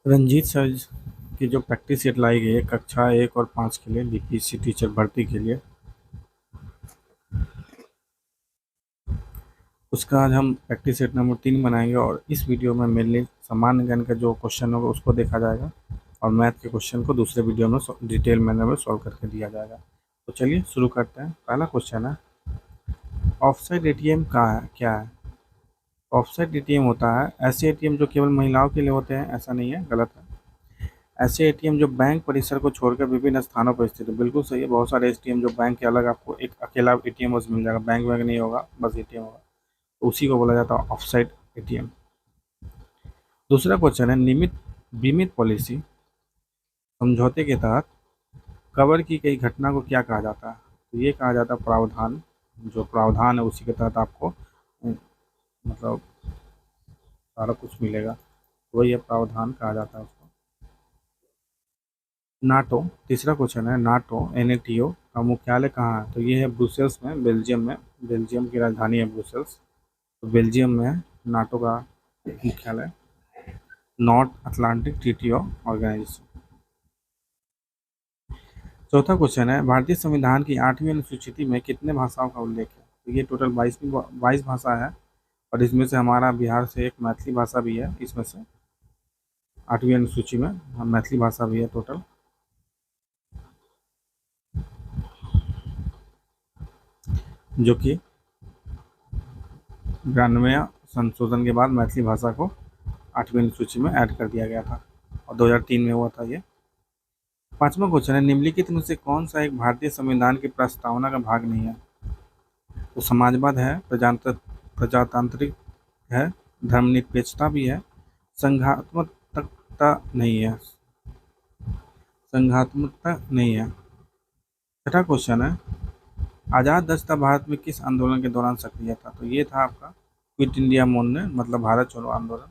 Ranjit sir की जो practice set लाई गई है कक्षा 1 और 5 के लिए बीपीएससी टीचर भर्ती के लिए, उसका आज हम प्रैक्टिस सेट नंबर 3 बनाएंगे। और इस वीडियो में मेनली सामान्य ज्ञान का जो क्वेश्चन होगा उसको देखा जाएगा और मैथ के क्वेश्चन को दूसरे वीडियो में डिटेल मैनर में सॉल्व करके दिया जाएगा। तो चलिए शुरू करते हैं। पहला क्वेश्चन है, ऑफसाइड एटीएम का है क्या है? ऑफसाइड एटीएम होता है ऐसे एटीएम जो केवल महिलाओं के लिए होते हैं, ऐसा नहीं है, गलत है। ऐसे एटीएम जो बैंक परिसर को छोड़कर विभिन्न स्थानों पर स्थित है, बिल्कुल सही है। बहुत सारे एटीएम जो बैंक के अलग आपको एक अकेला एटीएम बस मिल जाएगा, बैंक वैंक नहीं होगा, बस एटीएम होगा, तो उसी को बोला जाता है ऑफसाइड एटीएम। दूसरा क्वेश्चन है, नियमित बीमित पॉलिसी समझौते के तहत कवर की गई घटना को क्या कहा जाता है? तो ये कहा जाता है प्रावधान। जो प्रावधान है उसी के तहत आपको मतलब सारा कुछ मिलेगा, वही है प्रावधान कहा जाता है उसको। नाटो, तीसरा क्वेश्चन है, नाटो एनएटीओ का मुख्यालय कहाँ है? तो ये है ब्रुसेल्स में, बेल्जियम में। बेल्जियम की राजधानी है ब्रुसेल्स, तो बेल्जियम में है नाटो का मुख्यालय। North Atlantic Treaty Organization. चौथा क्वेश्चन है, भारतीय संविधान की 8वीं अनुसूची में कितने भाषाओं का उल्लेख है? तो ये टोटल 22 भाषा है, और इसमें से हमारा बिहार से एक मैथिली भाषा भी है। इसमें से 8वीं अनुसूची में मैथिली भाषा भी है टोटल। जो कि 92 संशोधन के बाद मैथिली भाषा को 8वीं अनुसूची में ऐड कर दिया गया था, और 2003 में हुआ था ये। पांचवा क्वेश्चन है, निम्नलिखित में से कौन सा एक भारतीय संविधान की प्रस्तावना का भाग नहीं है? तो समाजवाद है, प्रजातांत्रिक है, धर्मनिरपेक्षता भी है, संघात्मकता नहीं है, संघात्मकता नहीं है। छठा क्वेश्चन है, आज़ाद दस्ता भारत में किस आंदोलन के दौरान सक्रिय था? तो ये था आपका क्विट इंडिया मूवमेंट, मतलब भारत छोड़ो आंदोलन।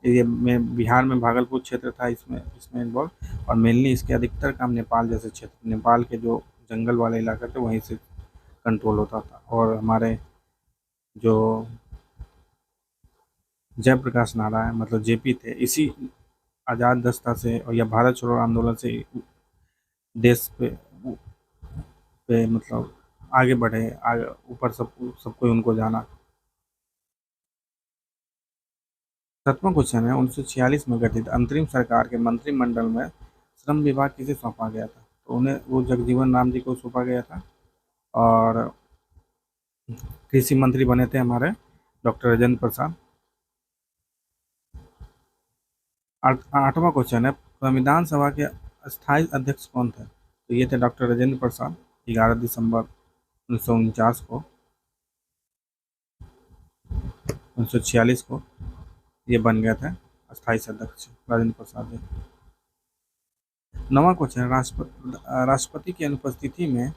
ये में बिहार में भागलपुर क्षेत्र था इसमें इन्वॉल्व, और मेनली इसके अधिकतर काम नेपाल जैसे क्षेत्र, नेपाल के जो जंगल वाले इलाके थे वहीं से कंट्रोल होता था। और हमारे जो जयप्रकाश नारायण मतलब जेपी थे, इसी आज़ाद दस्ता से और या भारत छोड़ो आंदोलन से देश पे मतलब आगे बढ़े, आगे ऊपर सब कोई उनको जाना। सातवां क्वेश्चन है, 1946 में गठित अंतरिम सरकार के मंत्रिमंडल में श्रम विभाग किसे सौंपा गया था? तो उन्हें वो जगजीवन राम जी को सौंपा गया था। और कृषि मंत्री बने थे हमारे डॉक्टर राजेंद्र प्रसाद। आठवां क्वेश्चन है, संविधान सभा के अस्थायी अध्यक्ष कौन थे? तो ये थे डॉक्टर राजेंद्र प्रसाद। 11 दिसंबर 1949 को, 1946 को ये बन गए थे अस्थायी अध्यक्ष राजेंद्र प्रसाद जी। नवा क्वेश्चन, राष्ट्रपति की अनुपस्थिति में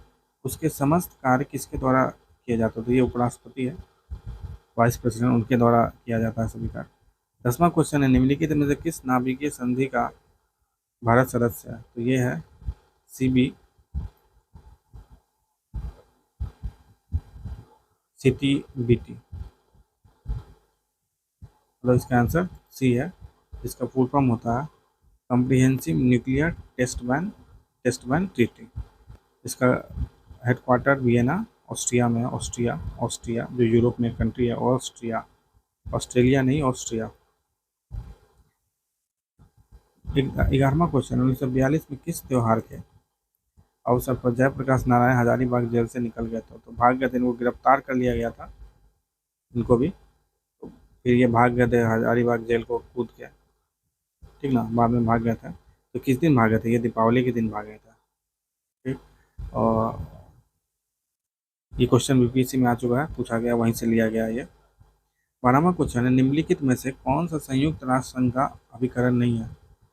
उसके समस्त कार्य किसके द्वारा किया जाता है? तो ये उपराष्ट्रपति है, वाइस प्रेसिडेंट, उनके द्वारा किया जाता है सभी कार्य। 10वां क्वेश्चन है, निम्नलिखित में से किस नाभिकीय संधि का भारत सदस्य है? तो ये है CTBT, मतलब इसका आंसर सी है। इसका फुल फॉर्म होता है Comprehensive Nuclear Test Ban Treaty. इसका हेडक्वार्टर वियना ऑस्ट्रिया में है। ऑस्ट्रिया जो यूरोप में कंट्री है, ऑस्ट्रिया, ऑस्ट्रेलिया नहीं, ऑस्ट्रिया। 11वां क्वेश्चन, 1942 में किस त्योहार के अवसर पर जयप्रकाश नारायण हजारीबाग जेल से निकल गए थे? तो भाग गए थे, इनको गिरफ्तार कर लिया गया था इनको भी, तो फिर ये भाग गए थे हजारीबाग जेल को कूद के, ठीक ना, बाद में भाग गए थे। तो किस दिन भागे थे? ये दीपावली के दिन भागे थे, ठीक। और ये क्वेश्चन बीपीएससी में आ चुका है, पूछा गया, वहीं से लिया गया ये। 12वां क्वेश्चन है, निम्नलिखित में से कौन सा संयुक्त राष्ट्र संघ का अभिकरण नहीं है?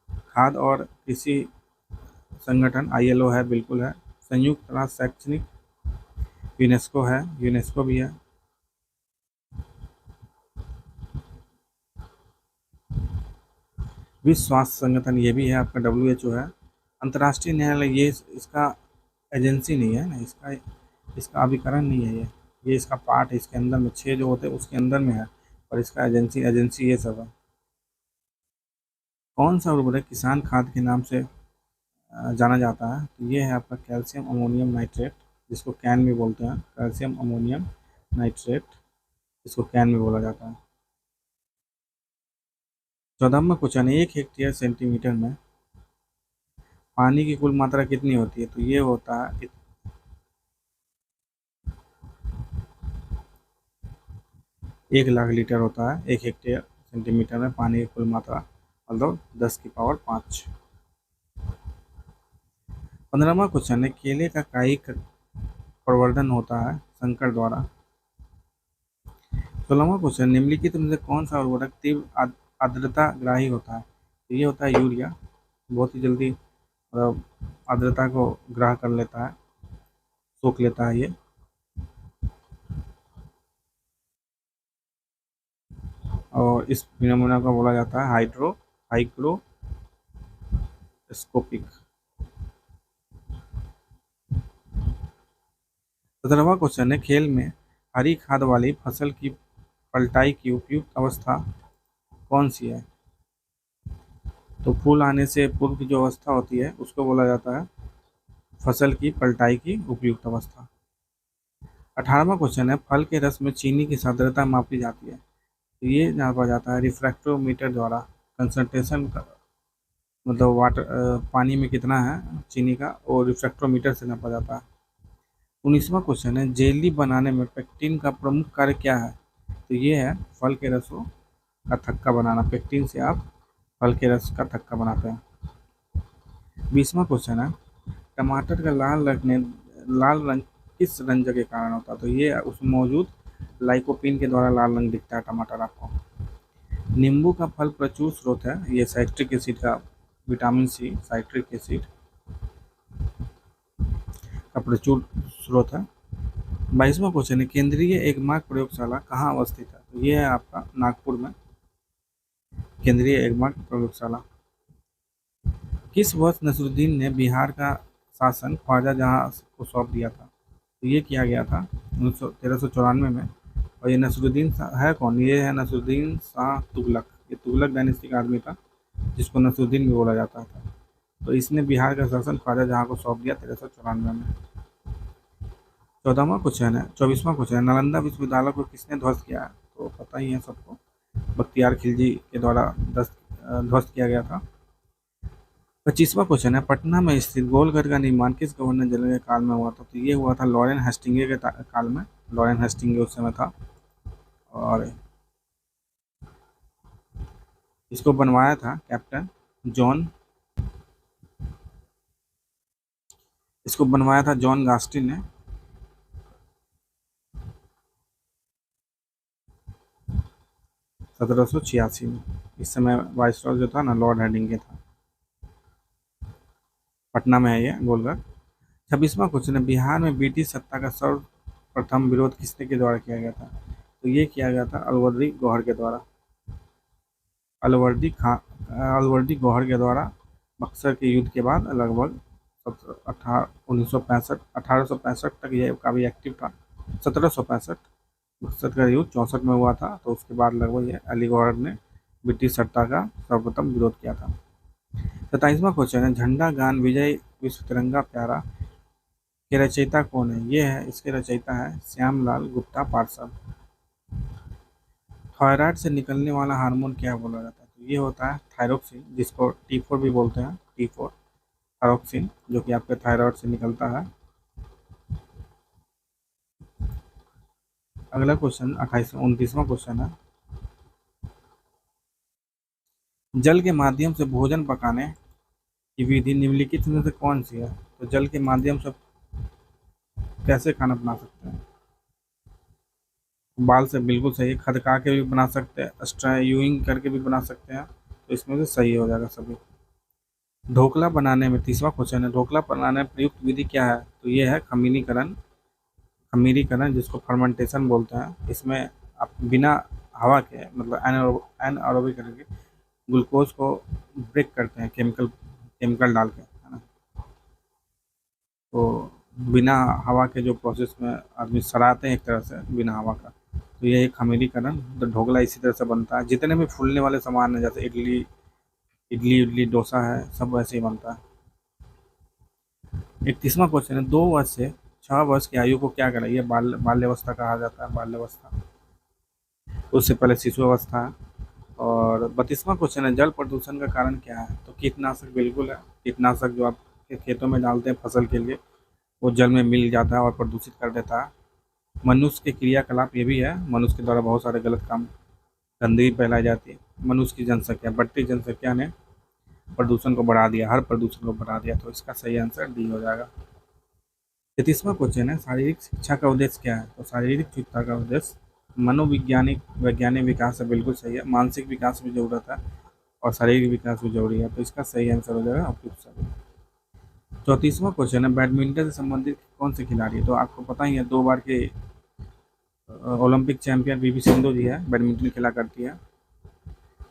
खाद्य और कृषि संगठन ILO है, बिल्कुल है। संयुक्त राष्ट्र शैक्षणिक यूनेस्को है, यूनेस्को भी है। विश्व स्वास्थ्य संगठन ये भी है आपका, WHO है। अंतर्राष्ट्रीय न्यायालय ये इसका एजेंसी नहीं है ना, इसका अभिकरण नहीं है ये इसका पार्ट है, इसके अंदर में 6 जो होते हैं उसके अंदर में है, और इसका एजेंसी ये सब है। कौन सा उर्वरक किसान खाद के नाम से जाना जाता है? तो ये है आपका कैल्शियम अमोनियम नाइट्रेट, जिसको कैन भी बोलते हैं, कैल्शियम अमोनियम नाइट्रेट, इसको कैन भी बोला जाता है। 14वां क्वेश्चन है, 1 हेक्टेयर सेंटीमीटर में पानी की कुल मात्रा कितनी होती है? तो ये होता है 1 लाख लीटर होता है 1 हेक्टेयर सेंटीमीटर में पानी की कुल मात्रा, मतलब 10 की पावर 5। 15वां क्वेश्चन है, केले का कायिक प्रवर्धन होता है संकर द्वारा। 16वां क्वेश्चन, निम्नलिखित में से कौन सा उर्वरक तीव्र आर्द्रता ग्राही होता है? तो ये होता है यूरिया, बहुत ही जल्दी आर्द्रता को ग्रह कर लेता है, सोख लेता है ये। और इस फिनोमेना को बोला जाता है हाइग्रोस्कोपिक। 17वां क्वेश्चन है, खेल में हरी खाद वाली फसल की पलटाई की उपयुक्त अवस्था कौन सी है? तो फूल आने से पूर्व की जो अवस्था होती है उसको बोला जाता है फसल की पलटाई की उपयुक्त अवस्था। 18वां क्वेश्चन है, फल के रस में चीनी की सांद्रता मापी जाती है। तो ये नापा जाता है रिफ्रैक्टोमीटर द्वारा। कंसंट्रेशन का मतलब वाटर पानी में कितना है चीनी का, और रिफ्रैक्टोमीटर से नापा जाता है। 19वां क्वेश्चन है, जेली बनाने में पेक्टिन का प्रमुख कार्य क्या है? तो ये है फल के रसों का थक्का बनाना। पेक्टिन से आप फल के रस का थक्का बनाते हैं। 20वां क्वेश्चन है, टमाटर का लाल रंग किस रंजक के कारण होता है? तो ये उसमें मौजूद लाइकोपीन के द्वारा लाल रंग दिखता है टमाटर आपको। नींबू का फल प्रचुर स्रोत है, ये साइट्रिक एसिड का, विटामिन सी साइट्रिक एसिड का प्रचुर स्रोत है। 22वां क्वेश्चन है, केंद्रीय एगमार्क प्रयोगशाला कहाँ अवस्थित है? तो ये है आपका नागपुर में केंद्रीय एगमार्क प्रयोगशाला। किस वर्ष नसरुद्दीन ने बिहार का शासन ख्वाजा जहां को सौंप दिया था? तो ये किया गया था 1394 में। और ये नसरुद्दीन है कौन? ये है नसरुद्दीन शाह तुगलक। ये तुगलक डायनेस्टी का आदमी था जिसको नसरुद्दीन भी बोला जाता था। तो इसने बिहार का शासन ख्वाजा जहां को सौंप दिया 1394 में। 24वां क्वेश्चन है, नालंदा विश्वविद्यालय को किसने ध्वस्त किया है? तो पता ही है सबको, बख्तियार खिलजी के द्वारा ध्वस्त किया गया था। 25वां क्वेश्चन है, पटना में स्थित गोलघर का निर्माण किस गवर्नर जनरल के काल में हुआ था? तो ये हुआ था लॉरेन हेस्टिंगे के काल में। लॉरेन हेस्टिंगे उस समय था। और इसको बनवाया था कैप्टन जॉन, इसको बनवाया था जॉन गास्टिन ने। 1786 में। इस समय वाइसरॉय जो था ना, लॉर्ड हेडिंगे था। पटना में है ये गोलघर। 26वां क्वेश्चन है, बिहार में ब्रिटिश सत्ता का सर्वप्रथम विरोध किसने के द्वारा किया गया था? तो ये किया गया था अलवर्दी गौहर के द्वारा। अलवर्दी गौहर के द्वारा बक्सर के युद्ध के बाद लगभग 1865 तक ये काफ़ी एक्टिव था। 1765 बक्सर का युद्ध 64 में हुआ था, तो उसके बाद लगभग ये अली गौहर ने ब्रिटिश सत्ता का सर्वप्रथम विरोध किया था। 27वां क्वेश्चन है, झंडा गान विजय विश्व तिरंगा प्यारा के रचयिता कौन है? ये है, इसके रचयिता है श्यामलाल गुप्ता पार्षद। थायराइड से निकलने वाला हार्मोन क्या बोला जाता है? तो ये होता है थायरोक्सिन, जिसको T4 भी बोलते हैं। T4 थायरोक्सिन, जो कि आपके थायराइड से निकलता है। अगला क्वेश्चन 29वां क्वेश्चन है, जल के माध्यम से भोजन पकाने की विधि निम्नलिखित में से कौन सी है? तो जल के माध्यम से कैसे खाना बना सकते हैं? बाल से बिल्कुल सही, खदका के भी बना सकते हैं, स्ट्रयूइंग करके भी बना सकते हैं, तो इसमें से सही हो जाएगा सभी। ढोकला बनाने में 30वां क्वेश्चन है, ढोकला बनाने में प्रयुक्त विधि क्या है? तो ये है खमीरीकरण, जिसको फर्मेंटेशन बोलते हैं। इसमें आप बिना हवा के, मतलब एनएरोबिक करके ग्लूकोज को ब्रेक करते हैं, केमिकल डाल के, है ना। तो बिना हवा के जो प्रोसेस में आदमी सड़ाते हैं एक तरह से बिना हवा का, तो ये एक खमीरीकरण। तो ढोकला इसी तरह से बनता है। जितने भी फूलने वाले सामान हैं, जैसे इडली इडली इडली डोसा है, सब वैसे ही बनता है। 31वां क्वेश्चन है, 2 वर्ष से 6 वर्ष की आयु को क्या कहलाइए? बाल्यावस्था कहा जाता है, बाल्यावस्था। उससे पहले शिशु अवस्था है। और 32वां क्वेश्चन है, जल प्रदूषण का कारण क्या है? तो कीटनाशक बिल्कुल है। कीटनाशक जो आप खेतों में डालते हैं फसल के लिए, वो जल में मिल जाता है और प्रदूषित कर देता है। मनुष्य के क्रियाकलाप ये भी है, मनुष्य के द्वारा बहुत सारे गलत काम, गंदगी फैलाई जाती है। मनुष्य की जनसंख्या, बढ़ती जनसंख्या ने प्रदूषण को बढ़ा दिया, हर प्रदूषण को बढ़ा दिया। तो इसका सही आंसर डी हो जाएगा। 33वां क्वेश्चन है, शारीरिक शिक्षा का उद्देश्य क्या है? तो शारीरिक शिक्षा का उद्देश्य मनोवैज्ञानिक वैज्ञानिक विकास है, बिल्कुल सही है। मानसिक विकास भी जरूरत है और शारीरिक विकास भी जरूरी है। तो इसका सही आंसर हो जाएगा ऑप्शन। 34वां क्वेश्चन है, बैडमिंटन से संबंधित कौन से खिलाड़ी है? तो आपको पता ही है, 2 बार के ओलंपिक चैंपियन पीवी सिंधु जी है, बैडमिंटन खेला करती है।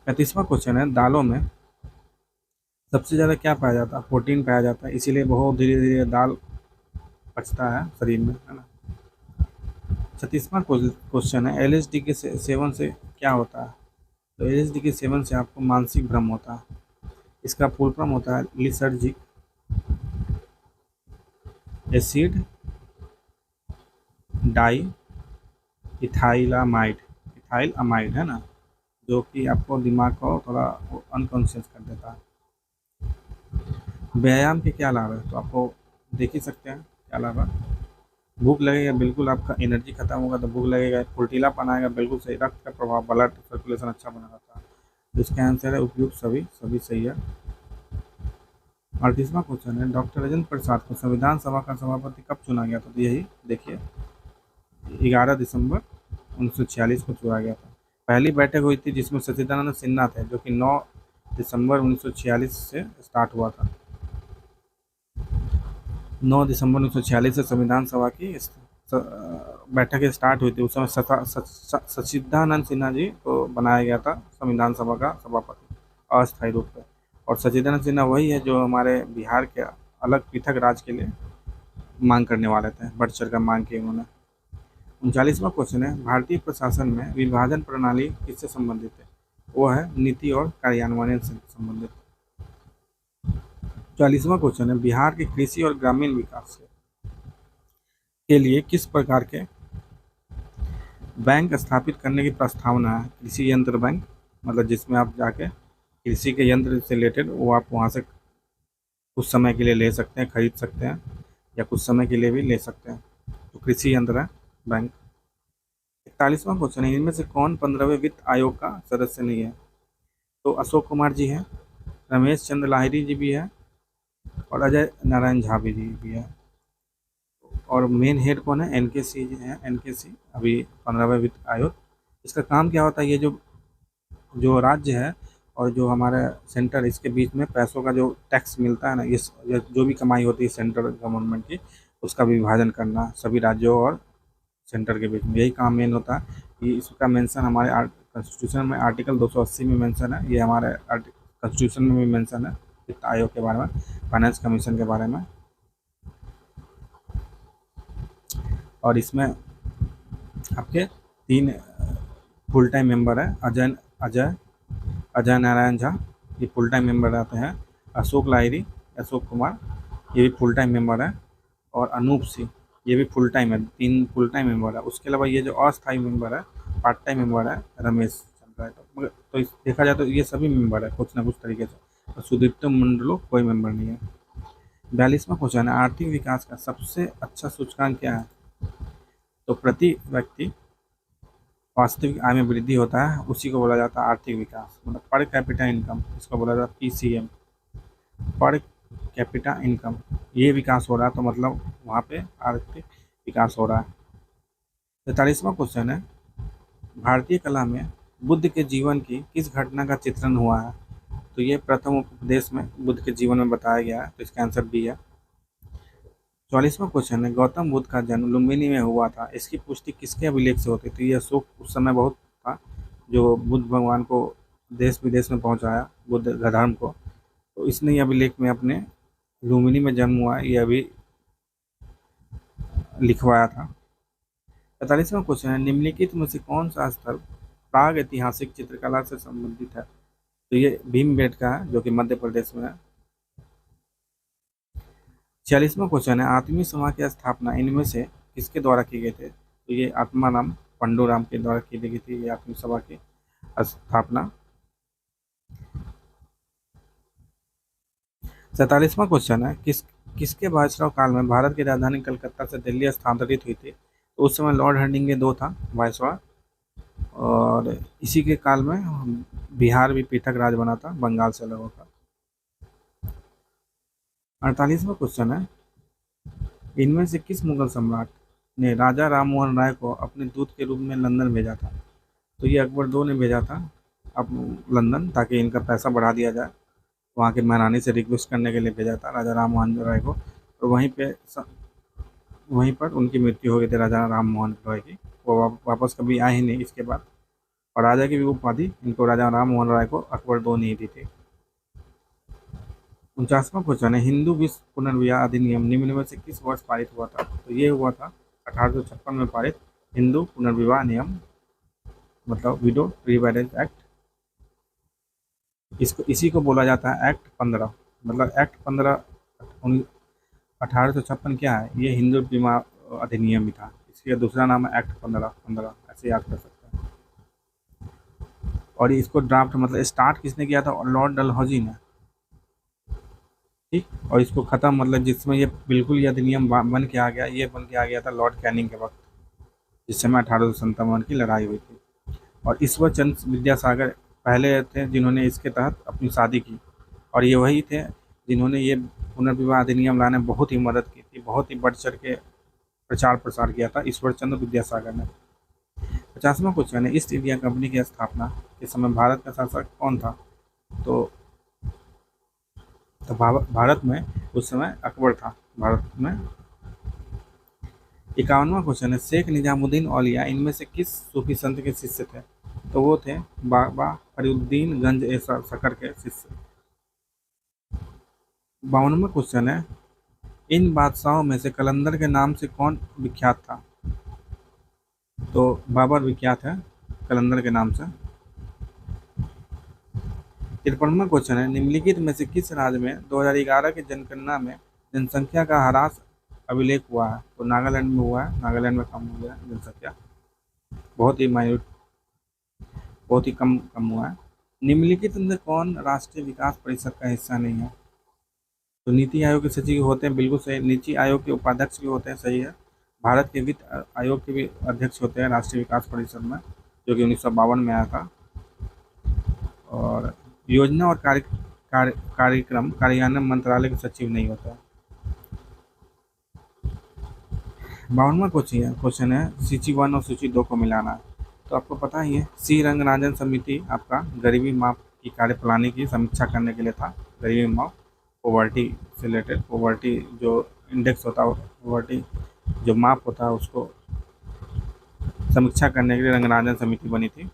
35वां क्वेश्चन है, दालों में सबसे ज़्यादा क्या पाया जाता है? प्रोटीन पाया जाता है, इसीलिए बहुत धीरे धीरे दाल पचता है शरीर में, है ना। 36वां क्वेश्चन है, एलएसडी के सेवन से क्या होता है? तो एलएसडी के सेवन से आपको मानसिक भ्रम होता है। इसका फुल फॉर्म होता है lysergic acid diethylamide, ethyl amide, है ना, जो कि आपको दिमाग को थोड़ा अनकॉन्शियस कर देता है। व्यायाम के क्या लाभ है? तो आपको देख ही सकते हैं क्या लाभ है। भूख लगेगा, बिल्कुल आपका एनर्जी खत्म होगा तो भूख लगेगा। फुर्तीलापन आएगा, बिल्कुल सही। रक्त का प्रभाव, ब्लड सर्कुलेशन अच्छा बना रहता है। तो इसका आंसर है उपयुक्त सभी, सभी सही है। 38वां क्वेश्चन है, डॉक्टर राजेंद्र प्रसाद को संविधान सभा का सभापति कब चुना गया था? तो यही देखिए, 11 दिसंबर 1946 को चुना गया था। पहली बैठक हुई थी जिसमें सच्चिदानंद सिन्हा थे, जो कि 9 दिसंबर 1946 से स्टार्ट हुआ था। 9 दिसंबर 1946 से संविधान सभा की बैठकें स्टार्ट हुई थी। उस समय सच्चिदानंद सिन्हा जी को बनाया गया था संविधान सभा का सभापति, अस्थायी रूप से। और सच्चिदानंद सिन्हा वही है जो हमारे बिहार के अलग पृथक राज्य के लिए मांग करने वाले थे, बढ़ चढ़ कर मांग की उन्होंने। 39वां क्वेश्चन है, भारतीय प्रशासन में विभाजन प्रणाली किससे संबंधित है? वो है नीति और कार्यान्वयन से संबंधित। 40वां क्वेश्चन है, बिहार के कृषि और ग्रामीण विकास के लिए किस प्रकार के बैंक स्थापित करने की प्रस्तावना है? कृषि यंत्र बैंक, मतलब जिसमें आप जाके कृषि के यंत्र से रिलेटेड वो आप वहाँ से कुछ समय के लिए ले सकते हैं, खरीद सकते हैं, या कुछ समय के लिए भी ले सकते हैं। तो कृषि यंत्र है बैंक। 41वां क्वेश्चन है, इनमें से कौन 15वें वित्त आयोग का सदस्य नहीं है? तो अशोक कुमार जी हैं, रमेश चंद्र लाहिड़ी जी भी है, और अजय नारायण झा भी है। और मेन हेड कौन है? एनकेसी जी हैं, एनकेसी, अभी 15वें वित्त आयोग। इसका काम क्या होता है? ये जो जो राज्य है और जो हमारे सेंटर, इसके बीच में पैसों का जो टैक्स मिलता है ना, ये जो भी कमाई होती है सेंट्रल गवर्नमेंट की, उसका विभाजन करना सभी राज्यों और सेंटर के बीच में, यही काम मेन होता है। ये इसका मेंशन हमारे कॉन्स्टिट्यूशन में आर्टिकल 280 में मेंशन है। ये हमारे कॉन्स्टिट्यूशन में भी मेंशन है वित्त आयोग के बारे में, फाइनेंस कमीशन के बारे में। और इसमें आपके 3 फुल टाइम मेंबर है। अजय अजय नारायण झा, ये फुल टाइम मेंबर रहते हैं। अशोक लाहिड़ी, अशोक कुमार, ये भी फुल टाइम मेंबर है। और अनूप सिंह, ये भी फुल टाइम है। 3 फुल टाइम मेंबर है। उसके अलावा ये जो अस्थायी मेंबर है, पार्ट टाइम मेंबर है, रमेश चंद्र है। तो देखा जाए तो ये सभी मेंबर है कुछ ना कुछ तरीके से। और सुदीप्त मंडलो कोई मेंबर नहीं है। 42वां क्वेश्चन है, आर्थिक विकास का सबसे अच्छा सूचकांक क्या है? तो प्रति व्यक्ति वास्तविक आय में वृद्धि होता है, उसी को बोला जाता है आर्थिक विकास, मतलब पर कैपिटा इनकम, इसको बोला जाता है पीसीएम, पर कैपिटा इनकम। ये विकास हो रहा है तो मतलब वहाँ पे आर्थिक विकास हो रहा है। 43वां क्वेश्चन है, भारतीय कला में बुद्ध के जीवन की किस घटना का चित्रण हुआ है? तो ये प्रथम उपदेश में बुद्ध के जीवन में बताया गया है, तो इसका आंसर बी है। 44वां क्वेश्चन है, गौतम बुद्ध का जन्म लुम्बिनी में हुआ था, इसकी पुष्टि किसके अभिलेख से होती? तो ये अशोक उस समय बहुत था, जो बुद्ध भगवान को देश विदेश में पहुंचाया, बुद्ध धर्म को, तो इसने ये अभिलेख में अपने लुम्बिनी में जन्म हुआ है, ये अभी लिखवाया था। 45वां क्वेश्चन है, निम्नलिखित में से कौन सा स्थल प्राग ऐतिहासिक चित्रकला से संबंधित है? तो ये भीमबेटका है जो कि मध्य प्रदेश में है। 46वां क्वेश्चन है, आत्मीय सभा की स्थापना इनमें से किसके द्वारा की गई थी? तो ये आत्माराम पंडूराम के द्वारा की गई थी ये आत्मीय सभा की स्थापना। 47वां क्वेश्चन है, किसके वायसराय काल में भारत की राजधानी कलकत्ता से दिल्ली स्थानांतरित हुई थी? तो उस समय लॉर्ड हर्डिंगे दो था वायसराय, और इसी के काल में बिहार भी पृथक राज्य बना था, बंगाल से अलग होकर। 48वां क्वेश्चन है, इनमें से किस मुगल सम्राट ने राजा राम मोहन राय को अपने दूत के रूप में लंदन भेजा था? तो ये अकबर दो ने भेजा था अब लंदन, ताकि इनका पैसा बढ़ा दिया जाए। वहाँ के महारानी से रिक्वेस्ट करने के लिए भेजा था राजा राम मोहन राय को, और वहीं पर उनकी मृत्यु हो गई थी राजा राम मोहन राय की। वो वापस कभी आए ही नहीं इसके बाद, और राजा की भी उपाधि इनको राजा राम मोहन राय को अकबर दो ने दी थी। 49वां क्वेश्चन है, हिंदू विश्व पुनर्विवाह अधिनियम निम्न में से किस वर्ष पारित हुआ था? तो ये हुआ था 1856 में पारित हिंदू पुनर्विवाह नियम, मतलब विडो रीमैरिज एक्ट। इसी को बोला जाता है एक्ट 15। मतलब एक्ट 15 1856 क्या है? ये हिंदू विवाह अधिनियम ही था, इसका दूसरा नाम है एक्ट 15 ऐसे याद कर सकते हैं। और इसको ड्राफ्ट मतलब स्टार्ट किसने किया था? लॉर्ड डलहौजी ने, ठीक। और इसको ख़त्म मतलब जिसमें ये बिल्कुल ये अधिनियम बन के आ गया, ये बन के आ गया था लॉर्ड कैनिंग के वक्त, जिस समय 1857 की लड़ाई हुई थी। और ईश्वर चंद्र विद्यासागर पहले थे जिन्होंने इसके तहत अपनी शादी की, और ये वही थे जिन्होंने ये पुनर्विवाह अधिनियम लाने में बहुत ही मदद की थी, बहुत ही बढ़ चढ़ के प्रचार प्रसार किया था ईश्वर चंद्र विद्यासागर ने। 50वां क्वेश्चन है, ईस्ट इंडिया कंपनी की स्थापना के समय भारत का शासक कौन था? तो भारत में उस समय अकबर था भारत में। 51वां क्वेश्चन है, शेख निजामुद्दीन औलिया इनमें से किस सूफी संत के शिष्य थे? तो वो थे बाबा फरीउद्दीन गंज ए सकर के शिष्य। 52वां क्वेश्चन है, इन बादशाहों में से कलंदर के नाम से कौन विख्यात था? तो बाबर विख्यात है कलंदर के नाम से। 53वां क्वेश्चन है, निम्नलिखित में से किस राज्य में 2011 की जनगणना में जनसंख्या का ह्रास अभिलेख हुआ है? तो नागालैंड में हुआ है, नागालैंड में कम हो गया जनसंख्या, बहुत ही माइन्यूट, बहुत ही कम हुआ है। निम्नलिखित में कौन राष्ट्रीय विकास परिषद का हिस्सा नहीं है? तो नीति आयोग के सचिव होते हैं, बिल्कुल सही। नीति आयोग के उपाध्यक्ष भी होते हैं, सही है। भारत के वित्त आयोग के भी अध्यक्ष होते हैं राष्ट्रीय विकास परिषद में, जो कि 1952 में आया था। और योजना और कार्यक्रम कार्यान्वयन मंत्रालय के सचिव नहीं होता है। 52वां क्वेश्चन है, सूची 1 और सूची 2 को मिलाना है। तो आपको पता ही है, सी रंगराजन समिति आपका गरीबी माप की कार्यप्रणाली की समीक्षा करने के लिए था। गरीबी माप पॉवर्टी से रिलेटेड, पॉवर्टी जो इंडेक्स होता है, पॉवर्टी जो माप होता है, उसको समीक्षा करने के लिए रंगराजन समिति बनी थी।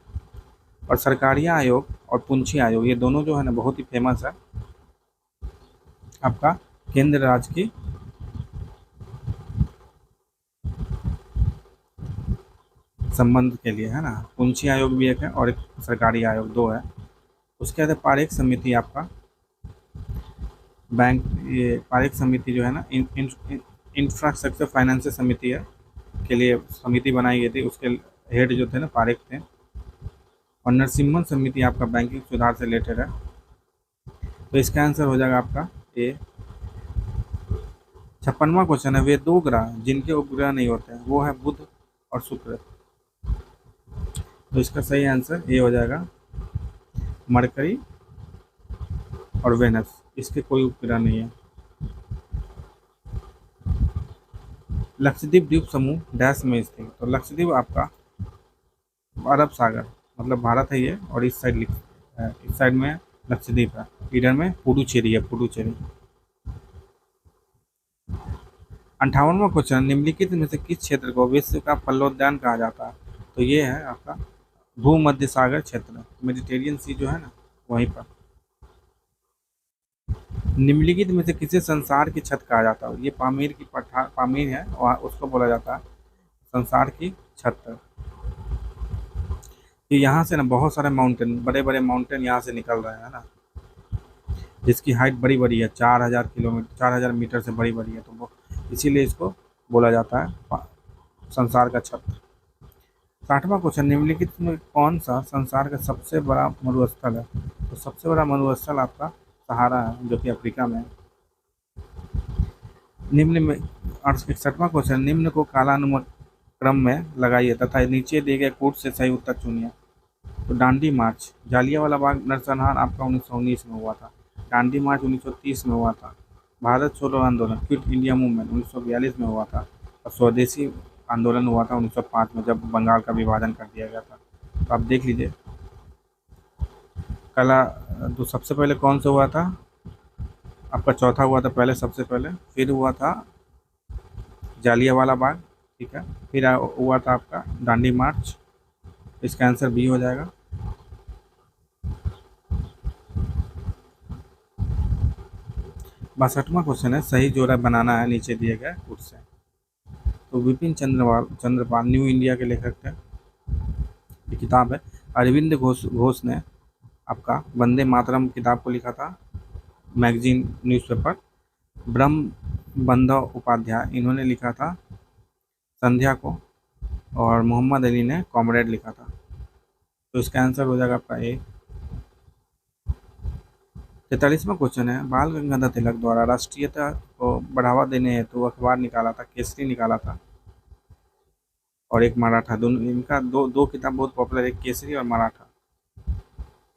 और सरकारिया आयोग और पुंछी आयोग, ये दोनों जो है ना बहुत ही फेमस है आपका केंद्र राज्य की संबंध के लिए, है ना। पुंछी आयोग भी एक है और एक सरकारी आयोग, दो है। उसके बाद पारेख समिति आपका बैंक, ये पारेख समिति जो है ना इंफ्रास्ट्रक्चर फाइनेंस समिति है के लिए समिति बनाई गई थी, उसके हेड जो थे ना पारेख थे। और नरसिम्हन समिति आपका बैंकिंग सुधार से रिलेटेड है। तो इसका आंसर हो जाएगा आपका ए। 56वां क्वेश्चन है, वे दो ग्रह जिनके उपग्रह नहीं होते हैं वो है बुध और शुक्र। तो इसका सही आंसर ये हो जाएगा मरकरी और वेनस, इसके कोई उपग्रह नहीं है। लक्षद्वीप द्वीप समूह डैश में स्थित, तो लक्षद्वीप आपका अरब सागर मतलब भारत है ये, और इस साइड में लक्षद्वीप है, इधर में पुडुचेरी है, पुडुचेरी। 58वां क्वेश्चन, निम्नलिखित में से किस क्षेत्र को विश्व का फलोद्यान कहा जाता है? तो ये है आपका भूमध्य सागर क्षेत्र, मेडिटेरियन सी जो है ना वहीं पर। निम्नलिखित में से किसे संसार की छत कहा जाता है? ये पामीर है और उसको बोला जाता है संसार की छत। कि यहाँ से ना बहुत सारे माउंटेन, बड़े बड़े माउंटेन यहाँ से निकल रहे हैं ना, जिसकी हाइट बड़ी बड़ी है, 4,000 किलोमीटर, 4,000 मीटर से बड़ी बड़ी है, तो वो इसीलिए इसको बोला जाता है संसार का छत्र। 60वां क्वेश्चन, निम्नलिखित में कौन सा संसार का सबसे बड़ा मरुस्थल है? तो सबसे बड़ा मरुस्थल आपका सहारा है, जो कि अफ्रीका में है। निम्न में 61वां क्वेश्चन, निम्न को कालानुक्रम में लगाइए तथा नीचे दिए गए कोट से सही उत्तर चुनिए। तो डांडी मार्च, जालियांवाला बाग नरसंहार आपका 1919 में हुआ था। डांडी मार्च 1930 में हुआ था। भारत छोड़ो आंदोलन, क्विट इंडिया मूवमेंट 1942 में हुआ था। और स्वदेशी आंदोलन हुआ था 1905 में, जब बंगाल का विभाजन कर दिया गया था। तो आप देख लीजिए कला, तो सबसे पहले कौन सा हुआ था आपका? चौथा हुआ था पहले, सबसे पहले, फिर हुआ था जालियांवाला बाग, ठीक है, फिर हुआ था आपका डांडी मार्च। इसका आंसर बी हो जाएगा। 62वां क्वेश्चन है, सही जोड़ा बनाना है नीचे दिए गए कोट से। तो विपिन चंद्रपाल न्यू इंडिया के लेखक थे। ये किताब है। अरविंद घोष घोष ने आपका वंदे मातरम किताब को लिखा था, मैगजीन न्यूज़पेपर। ब्रह्म बंधव उपाध्याय, इन्होंने लिखा था संध्या को। और मोहम्मद अली ने कॉमरेड लिखा था। तो इसका आंसर हो जाएगा आपका ए। 43वां क्वेश्चन है, बाल गंगाधर तिलक द्वारा राष्ट्रीयता को बढ़ावा देने हेतु अखबार निकाला था, केसरी निकाला था और एक मराठा, दोनों इनका दो दो किताब बहुत पॉपुलर, एक केसरी और मराठा।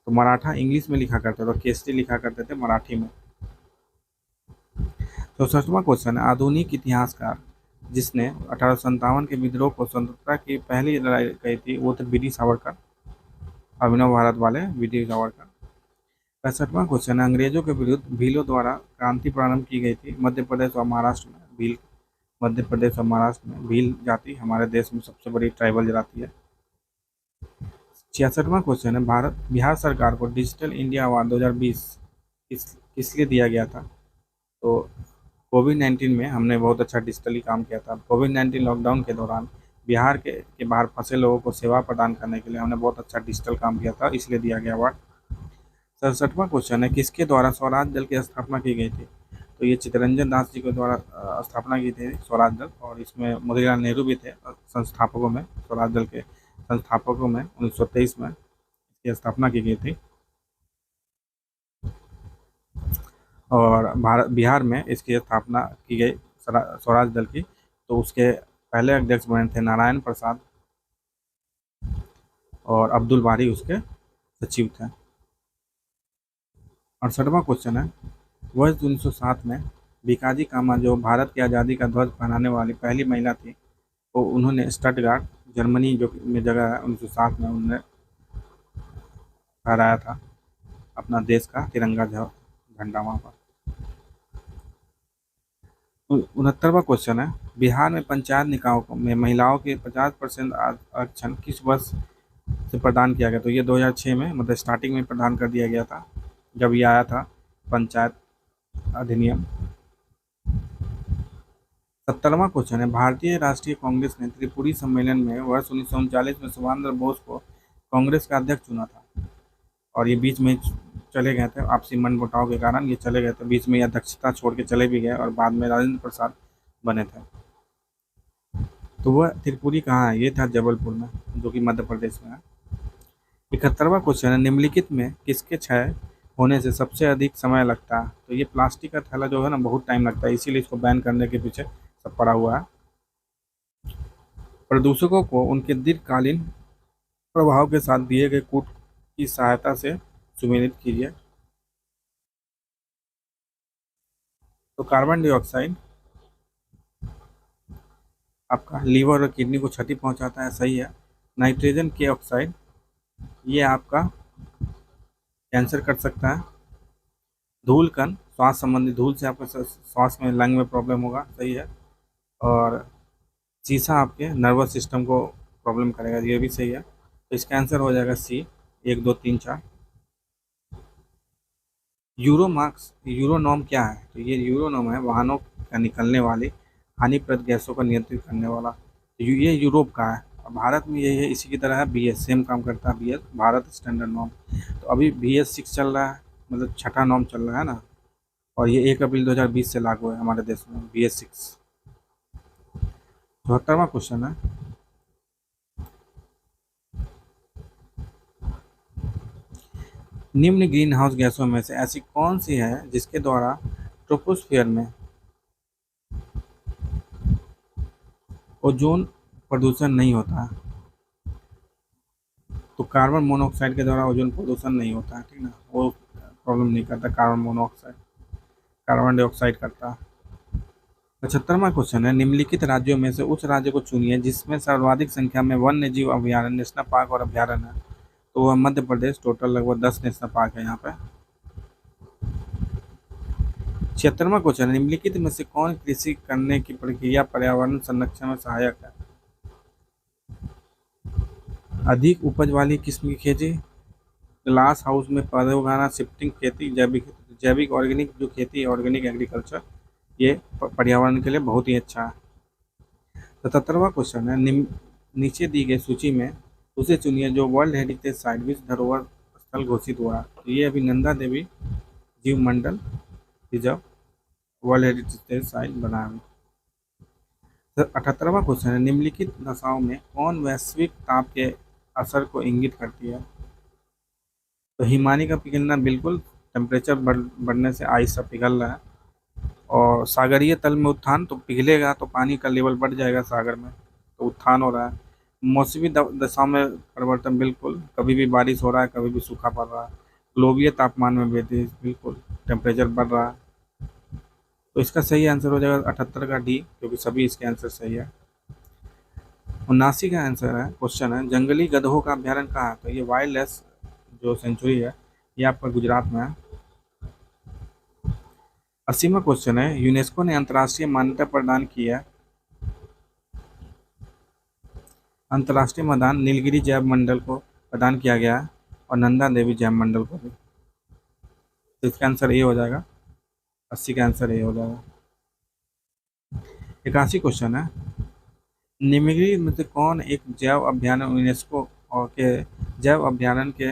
तो मराठा इंग्लिश में लिखा करते थे और केसरी लिखा करते थे मराठी में। 64वां क्वेश्चन है, आधुनिक इतिहासकार जिसने 1857 के विद्रोह को स्वतंत्रता की पहली लड़ाई कही थी, वो थे वीडी सावरकर, अभिनव भारत वाले वीडी सावरकर। 65वां क्वेश्चन है, अंग्रेजों के विरुद्ध भीलों द्वारा क्रांति प्रारंभ की गई थी मध्य प्रदेश और महाराष्ट्र में। भील, मध्य प्रदेश और महाराष्ट्र में भील जाति हमारे देश में सबसे बड़ी ट्राइबल जाति है। 66वां क्वेश्चन है, बिहार सरकार को डिजिटल इंडिया अवार्ड 2020 किस लिए दिया गया था? तो कोविड-19 में हमने बहुत अच्छा डिजिटली काम किया था। कोविड-19 लॉकडाउन के दौरान बिहार के बाहर फंसे लोगों को सेवा प्रदान करने के लिए हमने बहुत अच्छा डिजिटल काम किया था, इसलिए दिया गया अवार्ड। 67वां क्वेश्चन है, किसके द्वारा स्वराज दल की स्थापना की गई थी? तो ये चित्तरंजन दास जी के द्वारा स्थापना की थी स्वराज दल, और इसमें मोतीलाल नेहरू भी थे संस्थापकों में, स्वराज दल के संस्थापकों में। 1923 में इसकी स्थापना की गई थी और बिहार में इसकी स्थापना की गई स्वराज दल की। तो उसके पहले अध्यक्ष बने थे नारायण प्रसाद और अब्दुल बारी उसके सचिव थे। 68वां क्वेश्चन है, वर्ष 1907 में भिकाजी कामा, जो भारत की आज़ादी का ध्वज फहराने वाली पहली महिला थी, तो उन्होंने स्टटगार्ट जर्मनी जो में जगह है 1907 में उन्होंने फहराया था अपना देश का तिरंगा झंडा वहाँ पर। 69वां क्वेश्चन है, बिहार में पंचायत निकायों में महिलाओं के 50% आरक्षण किस वर्ष से प्रदान किया गया? तो ये 2006 में, मतलब स्टार्टिंग में प्रदान कर दिया गया था जब ये आया था पंचायत अधिनियम। 70वां क्वेश्चन है, भारतीय राष्ट्रीय कांग्रेस ने त्रिपुरी सम्मेलन में वर्ष 1939 में सुभाष चंद्र बोस को कांग्रेस का अध्यक्ष चुना था और ये बीच में चले गए थे, आपसी मनमुटाव के कारण ये चले गए थे, बीच में ये अध्यक्षता छोड़ के चले भी गए और बाद में राजेंद्र प्रसाद बने थे। तो वह त्रिपुरी कहाँ है? ये था जबलपुर में, जो कि मध्य प्रदेश में है। 71वां क्वेश्चन है, निम्नलिखित में किसके क्षय होने से सबसे अधिक समय लगता है? तो ये प्लास्टिक का थैला जो है ना, बहुत टाइम लगता है, इसीलिए इसको बैन करने के पीछे सब पड़ा हुआ है। प्रदूषकों को उनके दीर्घकालीन प्रभाव के साथ दिए गए कूट की सहायता से सुमेलित कीजिए। तो कार्बन डाइऑक्साइड आपका लीवर और किडनी को क्षति पहुंचाता है, सही है। नाइट्रोजन के ऑक्साइड, ये आपका कैंसर कर सकता है। धूल कण, श्वास संबंधी धूल से आपको श्वास में, लंग में प्रॉब्लम होगा, सही है। और शीशा आपके नर्वस सिस्टम को प्रॉब्लम करेगा, ये भी सही है। तो इसका आंसर हो जाएगा सी, 1 2 3 4। यूरोनॉम क्या है? तो ये यूरोनॉम है वाहनों का निकलने वाली हानिप्रद गैसों को नियंत्रित करने वाला। ये यूरोप का है और भारत में यही है, इसी की तरह है BS, सेम काम करता है BS, भारत स्टैंडर्ड नॉर्म। तो अभी BS 6 चल रहा है, मतलब छठा नॉर्म चल रहा है ना, और ये 1 अप्रैल 2020 से लागू है हमारे देश में BS 6। 74वां क्वेश्चन है, निम्न ग्रीन हाउस गैसों में से ऐसी कौन सी है जिसके द्वारा ट्रोपोस्फियर में ओजोन प्रदूषण नहीं होता है? तो कार्बन मोनोऑक्साइड के द्वारा ओजोन प्रदूषण नहीं होता है, ठीक ना, वो प्रॉब्लम नहीं करता कार्बन मोनोऑक्साइड, कार्बन डाइऑक्साइड करता है। 75वां क्वेश्चन है, निम्नलिखित राज्यों में से उस राज्य को चुनिए जिसमें सर्वाधिक संख्या में वन्य जीव अभयारण्य, नेशनल पार्क और अभयारण्य है। तो वह मध्य प्रदेश, टोटल लगभग 10 नेशनल पार्क है यहाँ पे। 76वां क्वेश्चन है, निम्नलिखित में से कौन कृषि करने की प्रक्रिया पर्यावरण संरक्षण में सहायक है? अधिक उपज वाली किस्म की खेती, ग्लास हाउस में पौधे उगाना, शिफ्टिंग खेती, जैविक जैविक ऑर्गेनिक जो खेती है, ऑर्गेनिक एग्रीकल्चर, ये पर्यावरण के लिए बहुत ही अच्छा है। 77वां क्वेश्चन है, नीचे दी गई सूची में उसे चुनिए जो वर्ल्ड हेरिटेज साइट, विश्व धरोहर स्थल घोषित हुआ। तो ये अभी नंदा देवी जीव मंडल रिजर्व वर्ल्ड हेरिटेज साइट बना है। 78वां क्वेश्चन है, निम्नलिखित दशाओं में कौन वैश्विक ताप के असर को इंगित करती है? तो हिमानी का पिघलना, बिल्कुल, टेम्परेचर बढ़ने से आइस सब पिघल रहा है। और सागरीय तल में उत्थान, तो पिघलेगा तो पानी का लेवल बढ़ जाएगा सागर में, तो उत्थान हो रहा है। मौसमी दशा में परिवर्तन, बिल्कुल, कभी भी बारिश हो रहा है, कभी भी सूखा पड़ रहा है। ग्लोबीय तापमान में वृद्धि, बिल्कुल, टेम्परेचर बढ़ रहा है। तो इसका सही आंसर हो जाएगा 78 का D, क्योंकि सभी इसके आंसर सही है। 79 का आंसर है, क्वेश्चन है, जंगली गधों का अभ्यारण्य कहाँ है? तो ये वाइल्ड लाइफ जो सेंचुरी है, ये आपका गुजरात में है। 80वां क्वेश्चन है, यूनेस्को ने अंतर्राष्ट्रीय मान्यता प्रदान की है, अंतर्राष्ट्रीय मैदान नीलगिरी जैव मंडल को प्रदान किया गया है, और नंदा देवी जैव मंडल को भी। तो इसका आंसर ये हो जाएगा, 80 का आंसर ये हो जाएगा। 81 क्वेश्चन है, निम्नलिखित में से कौन एक जैव अभ्यारण्य यूनेस्को और के जैव अभ्यारण्य के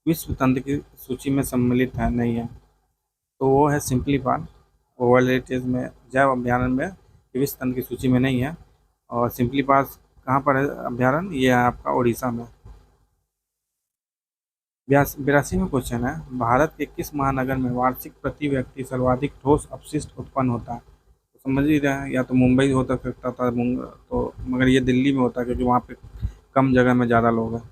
विश्व तंत्र की सूची में सम्मिलित है, नहीं है? तो वो है सिंपली पाल, वर्ल्ड हेरिटेज में जैव अभ्यारण्य में विश्व तंत्र की सूची में नहीं है। और सिंपली पास कहाँ पर है अभ्यारण्य? ये है आपका उड़ीसा में। 82वां क्वेश्चन है, भारत के किस महानगर में वार्षिक प्रति व्यक्ति सर्वाधिक ठोस अपशिष्ट उत्पन्न होता है? तो समझ ही रहे हैं, या तो मुंबई होता सकता था, तो मगर ये दिल्ली में होता है, क्योंकि वहाँ पे कम जगह में ज़्यादा लोग हैं।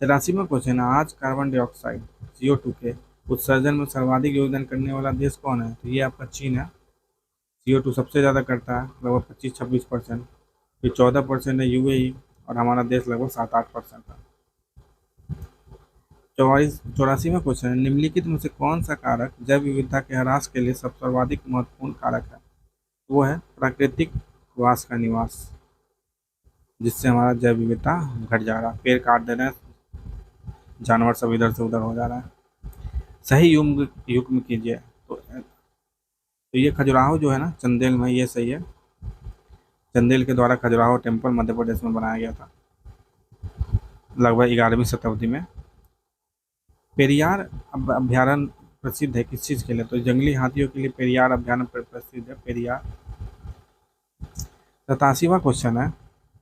83वां क्वेश्चन है, आज कार्बन डाइऑक्साइड CO2 के उत्सर्जन में सर्वाधिक योगदान करने वाला देश कौन है? तो ये आपका चीन है, CO2 सबसे ज़्यादा करता है, लगभग 25-26%। फिर 14% है UAE, और हमारा देश लगभग 7-8% है। 84वां क्वेश्चन है, निम्नलिखित में से कौन सा कारक जैव विविधता के ह्रास के लिए सब सर्वाधिक महत्वपूर्ण कारक है? वो है प्राकृतिक वास का निवास, जिससे हमारा जैव विविधता घट जा रहा है, पेड़ काट दे रहे हैं, जानवर सब इधर से उधर हो जा रहा है। सही युग्म कीजिए। तो ये खजुराहो जो है ना, चंदेल में, ये सही है। चंदेल के द्वारा खजुराहो टेम्पल मध्य प्रदेश में बनाया गया था, लगभग 11वीं शताब्दी में। पेरियार अभ्यारण्य प्रसिद्ध है किस चीज़ के लिए? तो जंगली हाथियों के लिए पेरियार अभ्यारण्य प्रसिद्ध है, पेरियार। 87वां क्वेश्चन है,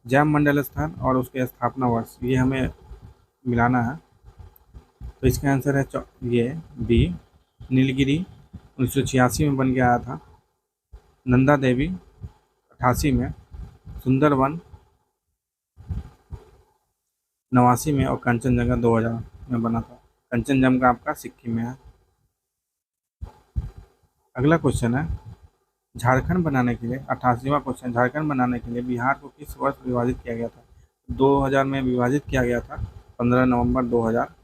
जैव मंडल स्थान और उसके स्थापना वर्ष, ये हमें मिलाना है। तो इसका आंसर है ये B, नीलगिरी 1986 में बन के आया था, नंदा देवी 88 में, सुंदरवन 89 में, और कंचनजंगा 2000 में बना था। कंचनजंगा आपका सिक्किम में है। अगला क्वेश्चन है, झारखंड बनाने के लिए, 88वां क्वेश्चन, झारखंड बनाने के लिए बिहार को किस वर्ष विभाजित किया गया था? 2000 में विभाजित किया गया था, 15 नवंबर 2000।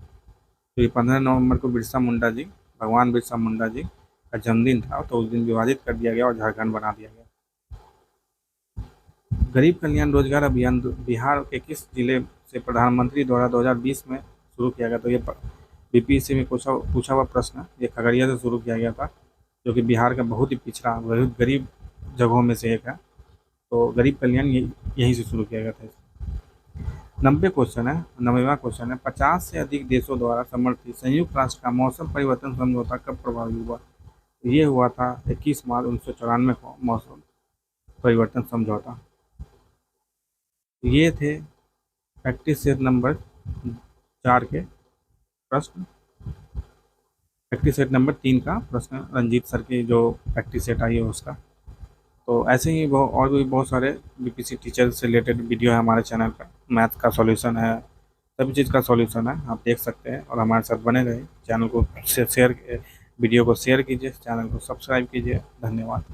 तो 15 नवंबर को बिरसा मुंडा जी, भगवान बिरसा मुंडा जी का जन्मदिन था, तो उस दिन विभाजित कर दिया गया और झारखंड बना दिया गया। गरीब कल्याण रोजगार अभियान बिहार के किस जिले से प्रधानमंत्री द्वारा 2020 में शुरू किया गया? तो ये BPSC में पूछा हुआ प्रश्न, ये खगड़िया से शुरू किया गया था, जो कि बिहार का बहुत ही पिछड़ा, बहुत गरीब जगहों में से एक है। तो गरीब कल्याण यहीं से शुरू किया गया था। 90 क्वेश्चन है, 90वां क्वेश्चन है, 50 से अधिक देशों द्वारा समर्थित संयुक्त राष्ट्र का मौसम परिवर्तन समझौता कब प्रभावी हुआ? ये हुआ था 21 मार्च 1994 को मौसम परिवर्तन समझौता। ये थे प्रैक्टिस सेट नंबर 4 के प्रश्न। प्रैक्टिस सेट नंबर 3 का प्रश्न रंजीत सर की जो प्रैक्टिस सेट आई है उसका। तो ऐसे ही और भी बहुत सारे बीपीसी टीचर से रिलेटेड वीडियो है हमारे चैनल पर। मैथ का सॉल्यूशन है, सभी चीज़ का सॉल्यूशन है, आप देख सकते हैं। और हमारे साथ बने रहे, चैनल को शेयर, वीडियो को शेयर कीजिए, चैनल को सब्सक्राइब कीजिए। धन्यवाद।